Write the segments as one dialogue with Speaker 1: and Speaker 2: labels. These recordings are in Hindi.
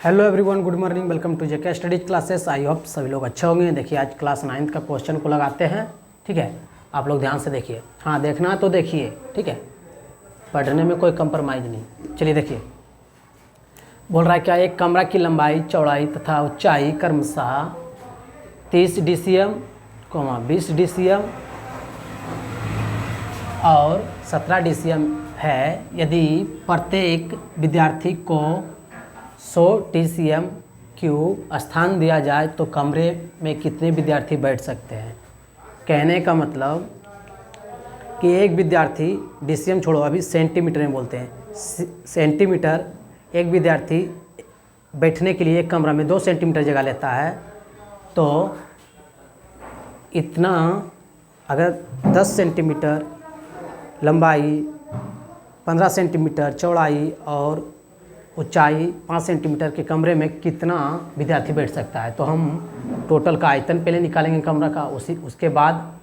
Speaker 1: Hello everyone, good morning, welcome to JK studies classes. I hope सभी लोग अच्छे होंगे। देखिए आज क्लास 9th का क्वेश्चन को लगाते हैं। ठीक है, आप लोग ध्यान से देखिए। हाँ, देखना तो देखिए, ठीक है, पढ़ने में कोई कंप्रोमाइज़ नहीं। चलिए देखिए, बोल रहा है क्या, एक कमरा की लंबाई, चौड़ाई तथा ऊंचाई क्रमशः 30 DCM, 20 DCM और 17 DCM है। यदि प्रत्येक विद्यार्थी को 100 DCM क्यूब स्थान दिया जाए तो कमरे में कितने विद्यार्थी बैठ सकते हैं। कहने का मतलब कि एक विद्यार्थी, DCM छोड़ो, अभी सेंटीमीटर में बोलते हैं। सेंटीमीटर, एक विद्यार्थी बैठने के लिए एक कमरा में 2 सेंटीमीटर जगह लेता है, तो इतना अगर 10 सेंटीमीटर लंबाई, 15 सेंटीमीटर चौड़ाई और ऊंचाई 5 सेंटीमीटर के कमरे में कितना विद्यार्थी बैठ सकता है। तो हम टोटल का आयतन पहले निकालेंगे कमरा का, उसके बाद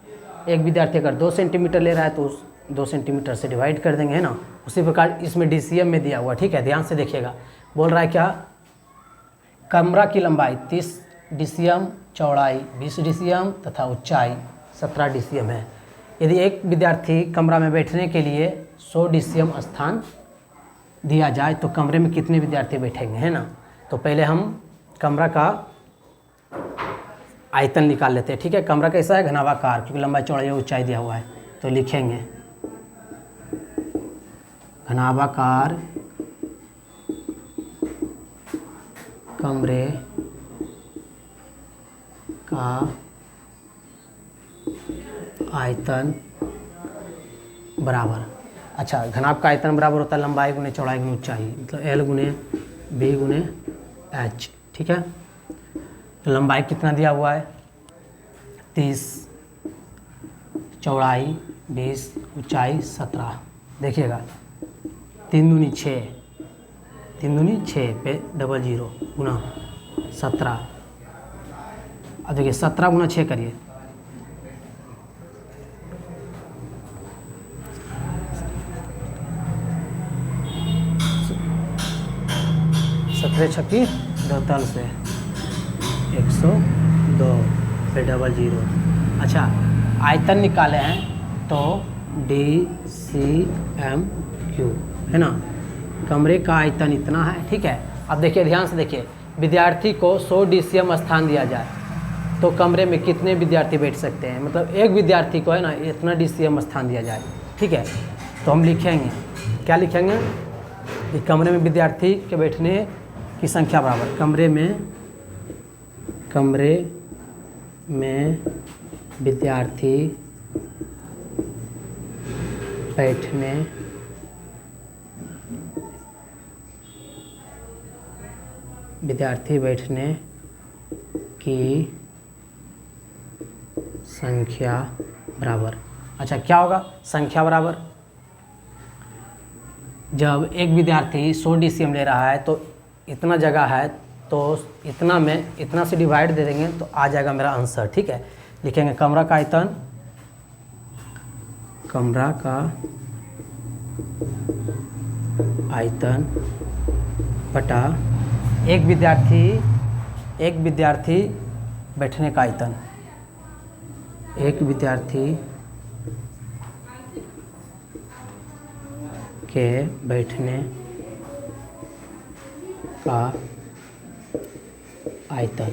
Speaker 1: एक विद्यार्थी अगर 2 सेंटीमीटर ले रहा है तो उस 2 सेंटीमीटर से डिवाइड कर देंगे, है ना। उसी प्रकार इसमें DCM में दिया हुआ, ठीक है, ध्यान से देखिएगा। बोल रहा है क्या, कमरा की लंबाई 30 DCM, चौड़ाई 20 DCM तथा ऊंचाई 17 DCM है। यदि एक विद्यार्थी कमरा में बैठने के लिए 100 DCM स्थान दिया जाए तो कमरे में कितने विद्यार्थी बैठेंगे, है ना। तो पहले हम कमरा का आयतन निकाल लेते हैं। ठीक है, कमरा कैसा है, घनाभाकार, क्योंकि लंबाई चौड़ाई ऊंचाई दिया हुआ है। तो लिखेंगे घनाभाकार कमरे का आयतन बराबर, अच्छा, घनाभ का आयतन बराबर होता है लंबाई गुने चौड़ाई गुने ऊंचाई, मतलब L गुने B गुने H। ठीक है, तो लंबाई कितना दिया हुआ है, 30, चौड़ाई 20, ऊंचाई 17। देखिएगा 3 दूनी 6, 3 दूनी 6 पे 00 गुना 17। अब देखिए 17 गुना 6 करिए, 17 छक्की 2 से 102 पे 00। अच्छा, आयतन निकाले हैं तो DCM क्यूब, है ना। कमरे का आयतन इतना है, ठीक है। अब देखिए, ध्यान से देखिए, विद्यार्थी को 100 DCM स्थान दिया जाए तो कमरे में कितने विद्यार्थी बैठ सकते हैं। मतलब एक विद्यार्थी को, है ना, इतना DCM स्थान दिया जाए, ठीक है। तो हम लिखेंगे, क्या लिखेंगे कि कमरे में विद्यार्थी के बैठने की संख्या बराबर, कमरे में विद्यार्थी बैठने की संख्या बराबर। अच्छा, क्या होगा संख्या बराबर, जब एक विद्यार्थी 100 DCM ले रहा है तो इतना जगह है, तो इतना में इतना से डिवाइड दे देंगे तो आ जाएगा मेरा आंसर। ठीक है, लिखेंगे कमरा का आयतन बटा एक विद्यार्थी बैठने का आयतन, एक विद्यार्थी के बैठने का आयतन।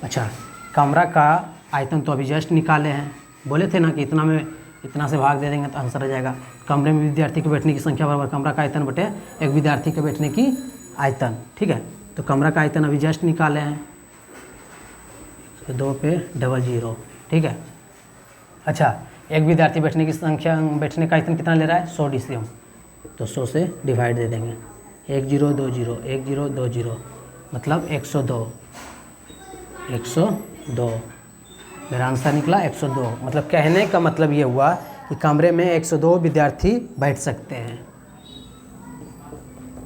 Speaker 1: अच्छा, कमरा का आयतन तो अभी जस्ट निकाले हैं, बोले थे ना कि इतना में इतना से भाग दे देंगे तो आंसर आ जाएगा। कमरे में विद्यार्थी के बैठने की संख्या बराबर कमरा का आयतन बटे एक विद्यार्थी के बैठने की आयतन। ठीक है, तो कमरा का आयतन अभी जस्ट निकाले हैं, 2 पे 00। ठीक है, अच्छा, एक विद्यार्थी बैठने की संख्या, बैठने का आयतन कितना ले रहा है, 100 DCM, तो 100 से डिवाइड दे देंगे, 1020 मतलब 102। मेरा आंसर निकला 102। मतलब कहने का मतलब ये हुआ कि कमरे में 102 विद्यार्थी बैठ सकते हैं।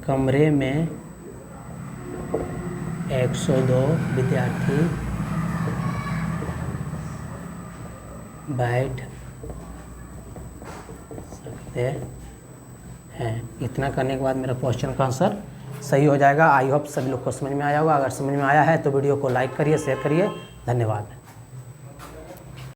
Speaker 1: कमरे में 102 विद्यार्थी बैठ सकते हैं। इतना करने के बाद मेरा क्वेश्चन का आंसर सही हो जाएगा। आई होप सभी लोग को समझ में आया होगा। अगर समझ में आया है तो वीडियो को लाइक करिए, शेयर करिए। धन्यवाद।